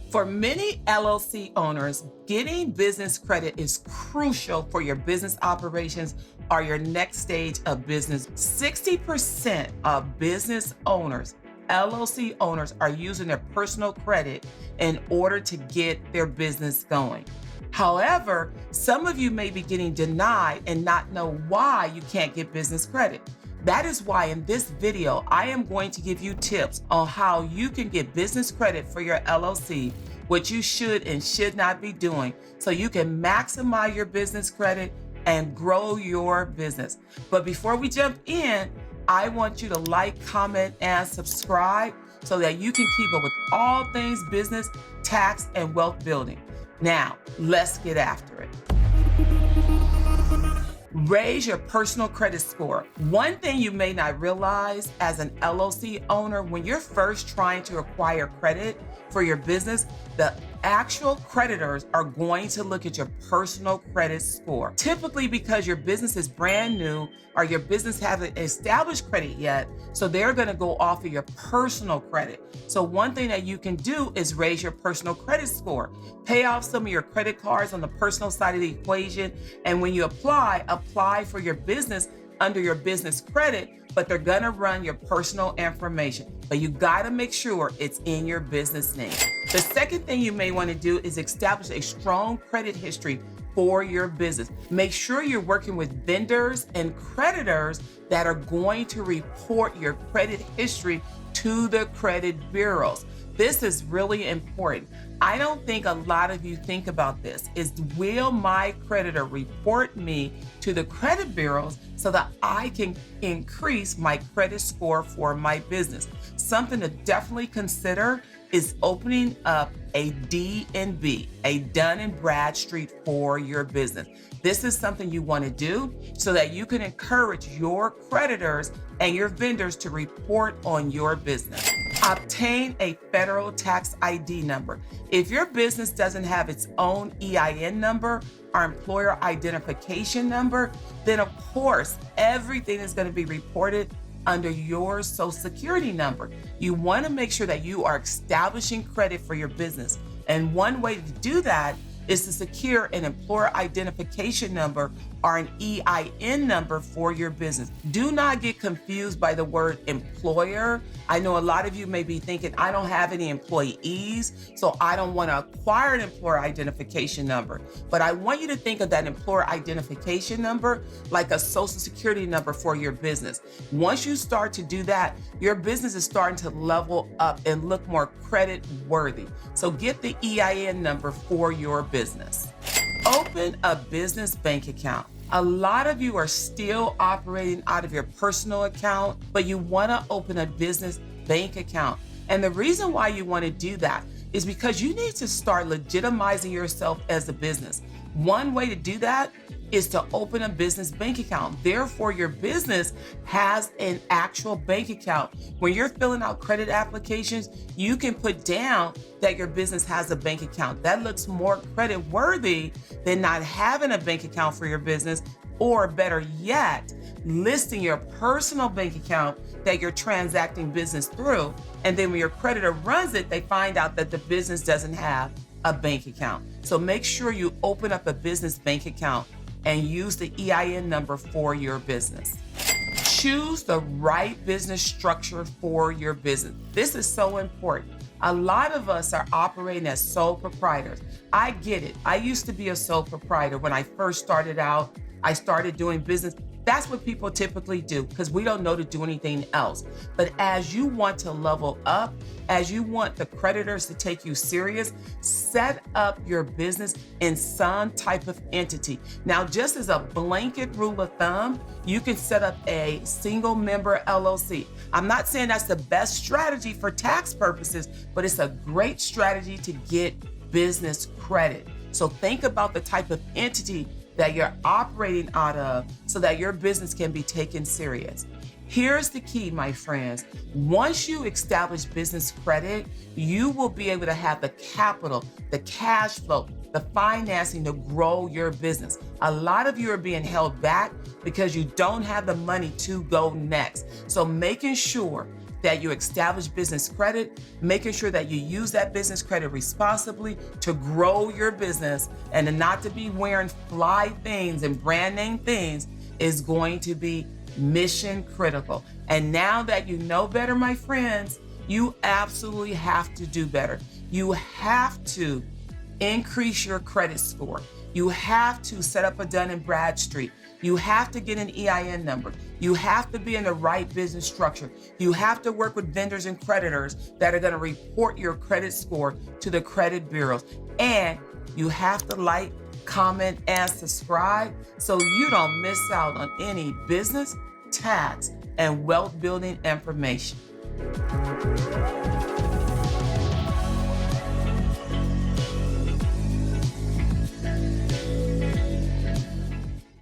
For many LLC owners, getting business credit is crucial for your business operations or your next stage of business. 60% of business owners, LLC owners, are using their personal credit in order to get their business going. However, some of you may be getting denied and not know why you can't get business credit. That is why in this video, I am going to give you tips on how you can get business credit for your LLC, what you should and should not be doing so you can maximize your business credit and grow your business. But before we jump in, I want you to like, comment, and subscribe so that you can keep up with all things business, tax, and wealth building. Now, let's get after it. Raise your personal credit score. One thing you may not realize as an LLC owner, when you're first trying to acquire credit for your business, the actual creditors are going to look at your personal credit score. Typically because your business is brand new or your business hasn't established credit yet, so they're going to go off of your personal credit. So one thing that you can do is raise your personal credit score. Pay off some of your credit cards on the personal side of the equation, and when you apply for your business under your business credit, but they're gonna run your personal information. But you gotta make sure it's in your business name. The second thing you may wanna do is establish a strong credit history for your business. Make sure you're working with vendors and creditors that are going to report your credit history to the credit bureaus. This is really important. I don't think a lot of you think about this. Will my creditor report me to the credit bureaus so that I can increase my credit score for my business? Something to definitely consider is opening up a D&B, a Dun & Bradstreet for your business. This is something you want to do so that you can encourage your creditors and your vendors to report on your business. Obtain a federal tax ID number. If your business doesn't have its own EIN number or employer identification number, then of course, everything is going to be reported under your Social Security number. You want to make sure that you are establishing credit for your business. And one way to do that is to secure an employer identification number or an EIN number for your business. Do not get confused by the word employer. I know a lot of you may be thinking, I don't have any employees, so I don't want to acquire an employer identification number. But I want you to think of that employer identification number like a Social Security number for your business. Once you start to do that, your business is starting to level up and look more credit worthy. So get the EIN number for your business. Open a business bank account. A lot of you are still operating out of your personal account, but you want to open a business bank account. And the reason why you want to do that is because you need to start legitimizing yourself as a business. One way to do that is to open a business bank account. Therefore, your business has an actual bank account. When you're filling out credit applications, you can put down that your business has a bank account. That looks more credit worthy than not having a bank account for your business, or better yet, listing your personal bank account that you're transacting business through. And then when your creditor runs it, they find out that the business doesn't have a bank account. So make sure you open up a business bank account and use the EIN number for your business. Choose the right business structure for your business. This is so important. A lot of us are operating as sole proprietors. I get it. I used to be a sole proprietor when I first started out. I started doing business. That's what people typically do because we don't know to do anything else. But as you want to level up, as you want the creditors to take you serious, set up your business in some type of entity. Now, just as a blanket rule of thumb, you can set up a single member LLC. I'm not saying that's the best strategy for tax purposes, but it's a great strategy to get business credit. So think about the type of entity that you're operating out of so that your business can be taken serious. Here's the key, my friends. Once you establish business credit, you will be able to have the capital, the cash flow, the financing to grow your business. A lot of you are being held back because you don't have the money to go next. So making sure that you establish business credit, making sure that you use that business credit responsibly to grow your business and to not to be wearing fly things and brand name things is going to be mission critical. And now that you know better, my friends, you absolutely have to do better. You have to increase your credit score. You have to set up a Dun & Bradstreet. You have to get an EIN number. You have to be in the right business structure. You have to work with vendors and creditors that are going to report your credit score to the credit bureaus. And you have to like, comment, and subscribe so you don't miss out on any business, tax, and wealth building information.